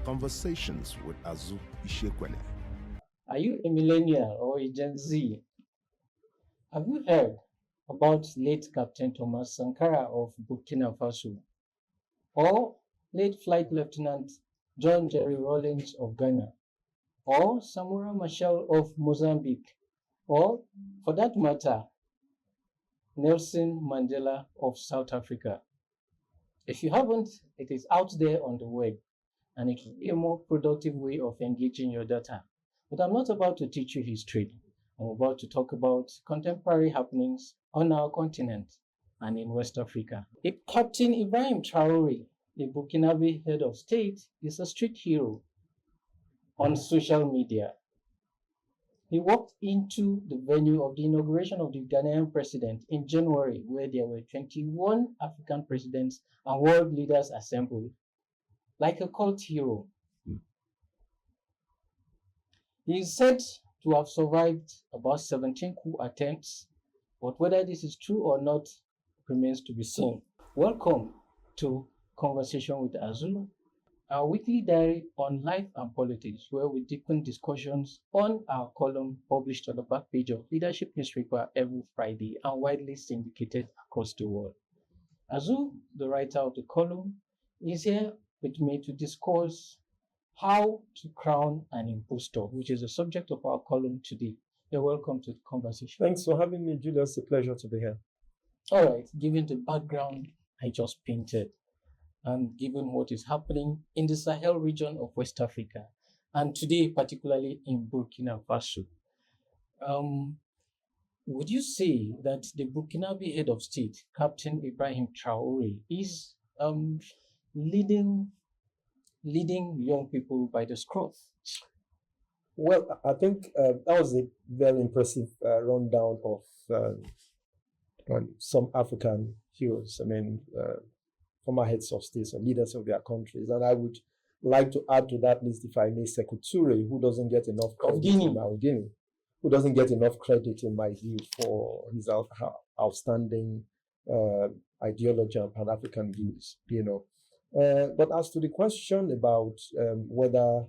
Conversations with Azu Ishekwele. Are you a millennial or a Gen Z? Have you heard about late Captain Thomas Sankara of Burkina Faso or late Flight Lieutenant John Jerry Rawlings of Ghana or Samura Machel of Mozambique or, for that matter, Nelson Mandela of South Africa? If you haven't, it is out there on the web and it will be a more productive way of engaging your data. But I'm not about to teach you history. I'm about to talk about contemporary happenings on our continent and in West Africa. Captain Ibrahim Traore, a Burkinabe head of state, is a street hero on social media. He walked into the venue of the inauguration of the Ghanaian president in January, where there were 21 African presidents and world leaders assembled, like a cult hero. He is said to have survived about 17 coup attempts, but whether this is true or not remains to be seen. Welcome to Conversation with Azu, our weekly diary on life and politics, where we deepen discussions on our column published on the back page of Leadership Newspaper every Friday and widely syndicated across the world. Azu, the writer of the column, is here with me to discuss how to crown an impostor, which is the subject of our column today. You're welcome to the conversation. Thanks for having me, Julius. It's a pleasure to be here. All right, given the background I just painted, and given what is happening in the Sahel region of West Africa, and today particularly in Burkina Faso, would you say that the Burkinabe head of state, Captain Ibrahim Traore, is leading young people by the scruff? Well, I think that was a very impressive rundown of some African heroes. I mean, former heads of states or leaders of their countries. And I would like to add to that list, if I may, Sekou Touré, who doesn't get enough credit Guinea, who doesn't get enough credit, in my view, for his outstanding ideology and Pan-African views, you know. But as to the question about whether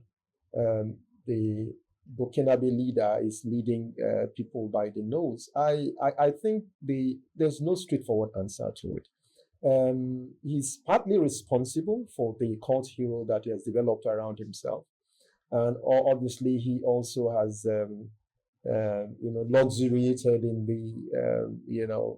the Burkinabe leader is leading people by the nose, I think there's no straightforward answer to it. He's partly responsible for the cult hero that he has developed around himself, and obviously he also has, luxuriated in the,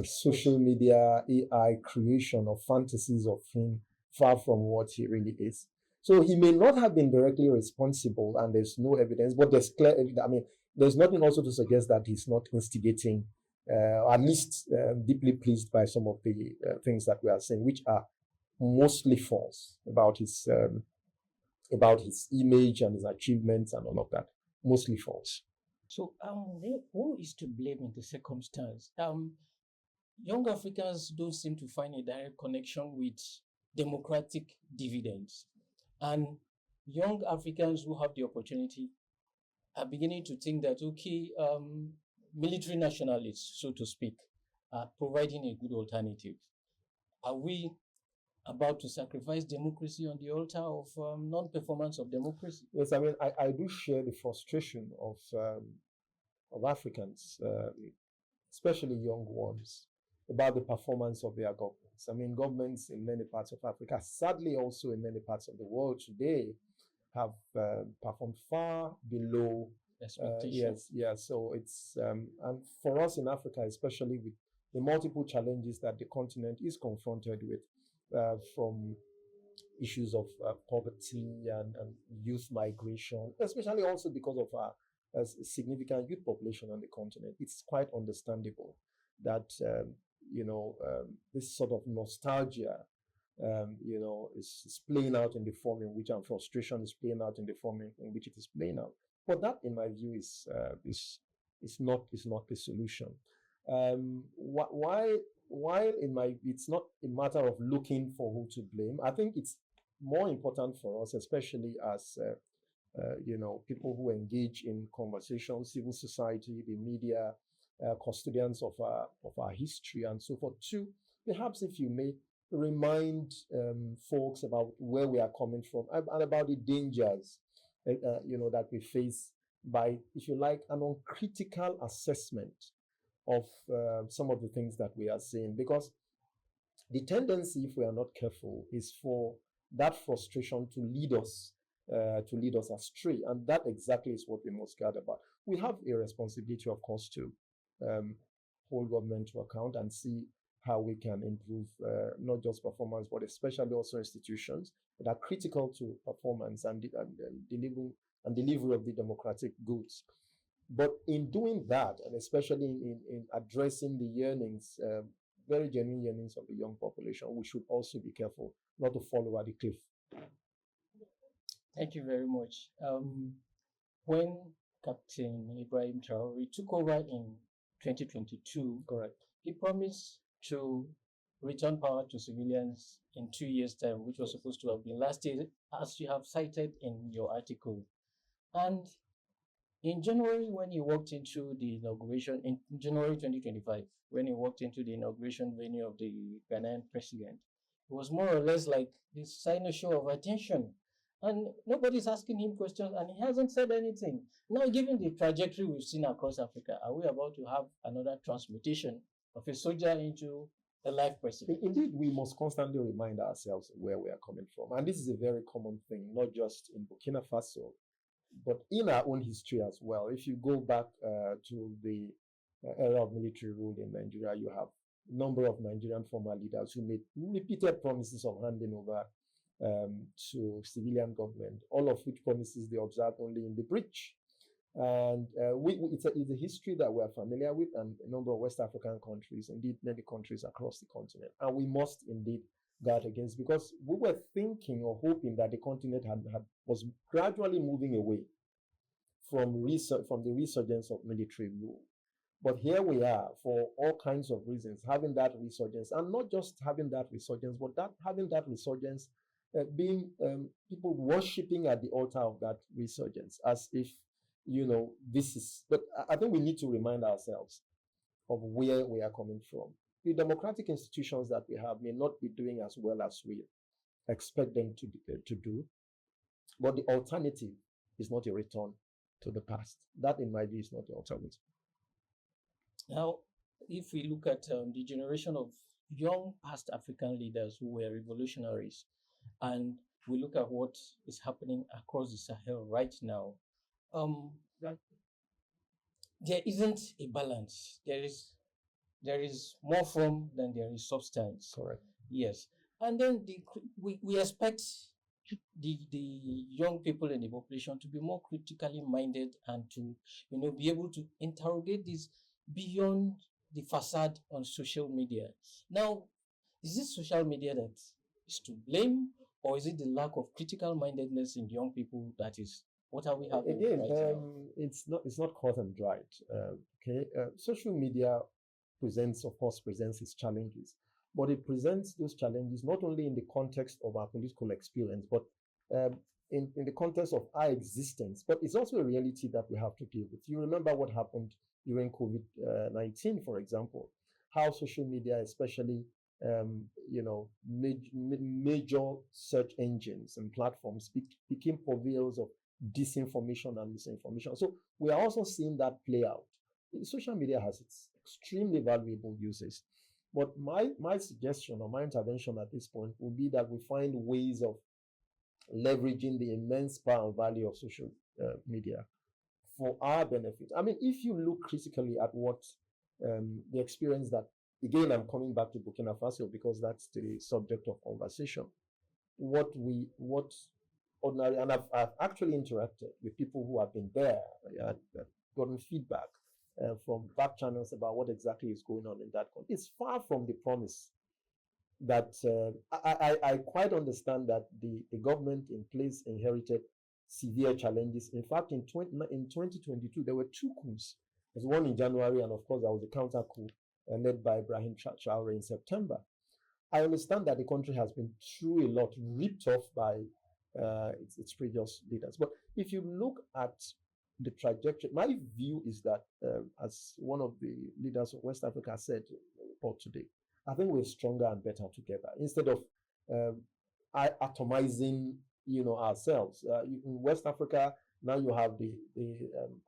social media AI creation of fantasies of him far from what he really is. So he may not have been directly responsible, and there's no evidence, but there's clear evidence. I mean, there's nothing also to suggest that he's not instigating, at least deeply pleased by some of the things that we are saying, which are mostly false about his image and his achievements and all of that. Mostly false. So, who is to blame in the circumstance? Young Africans don't seem to find a direct connection with democratic dividends. And young Africans who have the opportunity are beginning to think that, okay, military nationalists, so to speak, are providing a good alternative. Are we about to sacrifice democracy on the altar of non-performance of democracy? Yes, I mean, I do share the frustration of Africans, especially young ones, about the performance of their governments. I mean, governments in many parts of Africa, sadly also in many parts of the world today, have performed far below expectations. Yes. So it's, and for us in Africa, especially with the multiple challenges that the continent is confronted with, from issues of poverty and youth migration, especially also because of our significant youth population on the continent, it's quite understandable that this sort of nostalgia, is playing out in the form in which, and frustration is playing out in the form in which it is playing out. But that, in my view, is not the solution. While it's not a matter of looking for who to blame, I think it's more important for us, especially as people who engage in conversations, civil society, the media, custodians of our history and so forth, to perhaps, if you may, remind folks about where we are coming from and about the dangers, that we face by, if you like, an uncritical assessment of some of the things that we are seeing. Because the tendency, if we are not careful, is for that frustration to lead us astray, and that exactly is what we must guard about. We have a responsibility, of course, to hold government to account and see how we can improve not just performance, but especially also institutions that are critical to performance and delivery of the democratic goods. But in doing that, and especially in addressing the yearnings, very genuine yearnings of the young population, we should also be careful not to fall over the cliff. Thank you very much. When Captain Ibrahim Traore took over in 2022, correct, he promised to return power to civilians in 2 years' time, which was supposed to have been last year, as you have cited in your article. And in January, when he walked into the inauguration, in January 2025, when he walked into the inauguration venue of the Ghanaian president, it was more or less like this sign show of attention. And nobody's asking him questions, and he hasn't said anything. Now, given the trajectory we've seen across Africa, are we about to have another transmutation of a soldier into a life president? Indeed, we must constantly remind ourselves where we are coming from. And this is a very common thing, not just in Burkina Faso, but in our own history as well. If you go back to the era of military rule in Nigeria, you have a number of Nigerian former leaders who made repeated promises of handing over to civilian government, all of which promises they observed only in the breach. And it's a history that we're familiar with, and a number of West African countries, indeed many countries across the continent. And we must indeed guard against, because we were thinking or hoping that the continent was gradually moving away from the resurgence of military rule. But here we are, for all kinds of reasons, having that resurgence, and not just having that resurgence, but having that resurgence being people worshipping at the altar of that resurgence, as if, this is. But I think we need to remind ourselves of where we are coming from. The democratic institutions that we have may not be doing as well as we expect them to do, but the alternative is not a return to the past. That, in my view, is not the alternative. Now, if we look at the generation of young past African leaders who were revolutionaries, and we look at what is happening across the Sahel right now, there isn't a balance. There is more form than there is substance. Correct. Yes. And then we expect the young people in the population to be more critically minded and to be able to interrogate this beyond the facade on social media. Now, is it social media that is to blame, or is it the lack of critical mindedness in young people that is what are we having? Again, right now? it's not cut and dried. Social media presents its challenges, but it presents those challenges not only in the context of our political experience, but in the context of our existence. But it's also a reality that we have to deal with. You remember what happened during COVID-19, for example, how social media, especially major search engines and platforms became purveyors of disinformation and misinformation. So we are also seeing that play out. Social media has its extremely valuable uses, but my suggestion or my intervention at this point would be that we find ways of leveraging the immense power and value of social media for our benefit. I mean, if you look critically at what the experience that, again, I'm coming back to Burkina Faso because that's the subject of conversation. What ordinary, and I've actually interacted with people who have been there, gotten feedback from back channels about what exactly is going on in that country. It's far from the promise that I quite understand that the government in place inherited severe challenges. In fact, in 2022, there were 2 coups. There's one in January, and of course, there was a counter coup led by Ibrahim Traore in September. I understand that the country has been through a lot, ripped off by its previous leaders. But if you look at the trajectory, my view is that, as one of the leaders of West Africa said today, I think we're stronger and better together instead of atomizing, ourselves. In West Africa, now you have the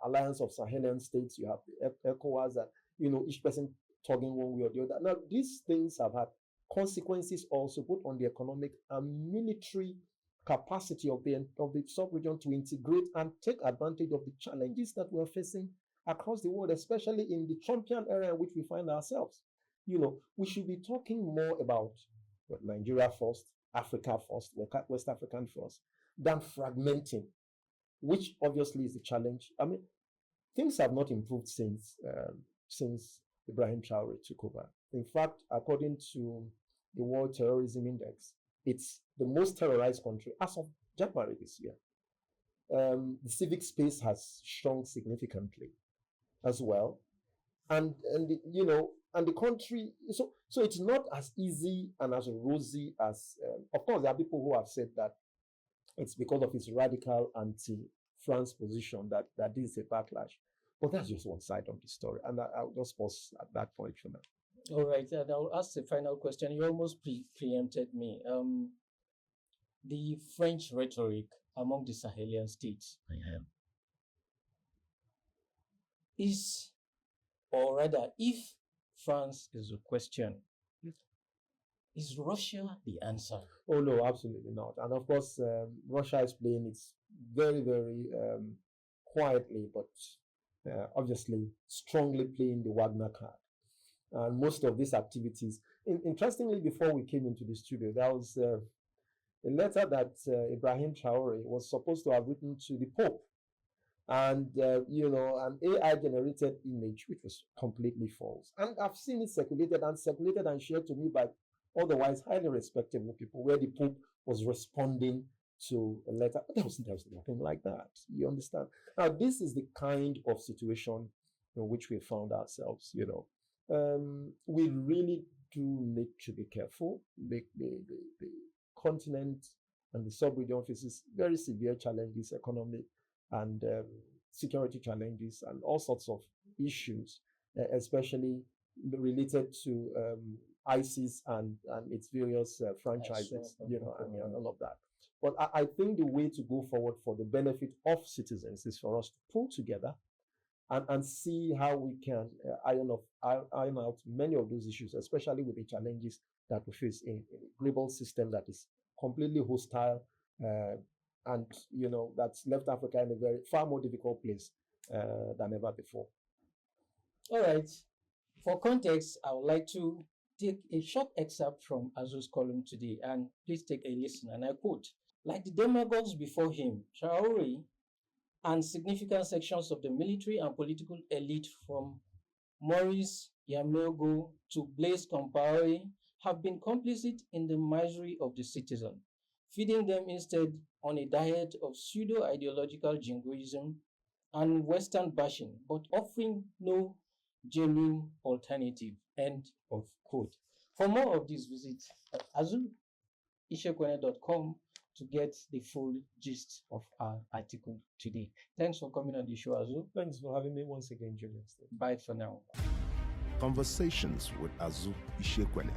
Alliance of Sahelian States, you have the ECOWAS, and, each person talking one way or the other. Now, these things have had consequences also both on the economic and military capacity of the sub-region to integrate and take advantage of the challenges that we're facing across the world, especially in the Trumpian era in which we find ourselves. We should be talking more about Nigeria first, Africa first, West African first, than fragmenting, which obviously is the challenge. I mean, things have not improved since Ibrahim Traore took over. In fact, according to the World Terrorism Index, it's the most terrorized country as of January this year. The civic space has shrunk significantly as well, and the country. So it's not as easy and as rosy as. Of course, there are people who have said that it's because of its radical anti-France position that this is a backlash. But that's just one side of the story, and I'll just pause at that point for now. All right, and I'll ask the final question. You almost preempted me. The French rhetoric among the Sahelian states is, or rather, if France is the question, is Russia the answer? Oh no, absolutely not. And of course, Russia is playing it very, very quietly, but obviously strongly playing the Wagner card. And most of these activities, interestingly, before we came into the studio, there was a letter that Ibrahim Traore was supposed to have written to the Pope. And, an AI-generated image, which was completely false. And I've seen it circulated and shared to me by otherwise highly respectable people, where the Pope was responding to a letter. There was nothing like that. You understand? Now, this is the kind of situation in which we found ourselves, we really do need to be careful. The continent and the sub-region faces very severe challenges, economic and security challenges, and all sorts of issues, especially related to ISIS and its various franchises, and all of that. But I think the way to go forward for the benefit of citizens is for us to pull together and see how we can iron out many of those issues, especially with the challenges that we face in a global system that is completely hostile and that's left Africa in a far more difficult place than ever before. All right. For context, I would like to take a short excerpt from Azu's column today, and please take a listen. And I quote, "Like the demagogues before him, Traore and significant sections of the military and political elite from Maurice Yameogo to Blaise Compaoré have been complicit in the misery of the citizen, feeding them instead on a diet of pseudo-ideological jingoism and Western bashing, but offering no genuine alternative." End of quote. For more of this, visit azuishekwene.com to get the full gist of our article today. Thanks for coming on the show, Azu. Thanks for having me once again, Julius. Bye for now. Conversations with Azu Ishekwene.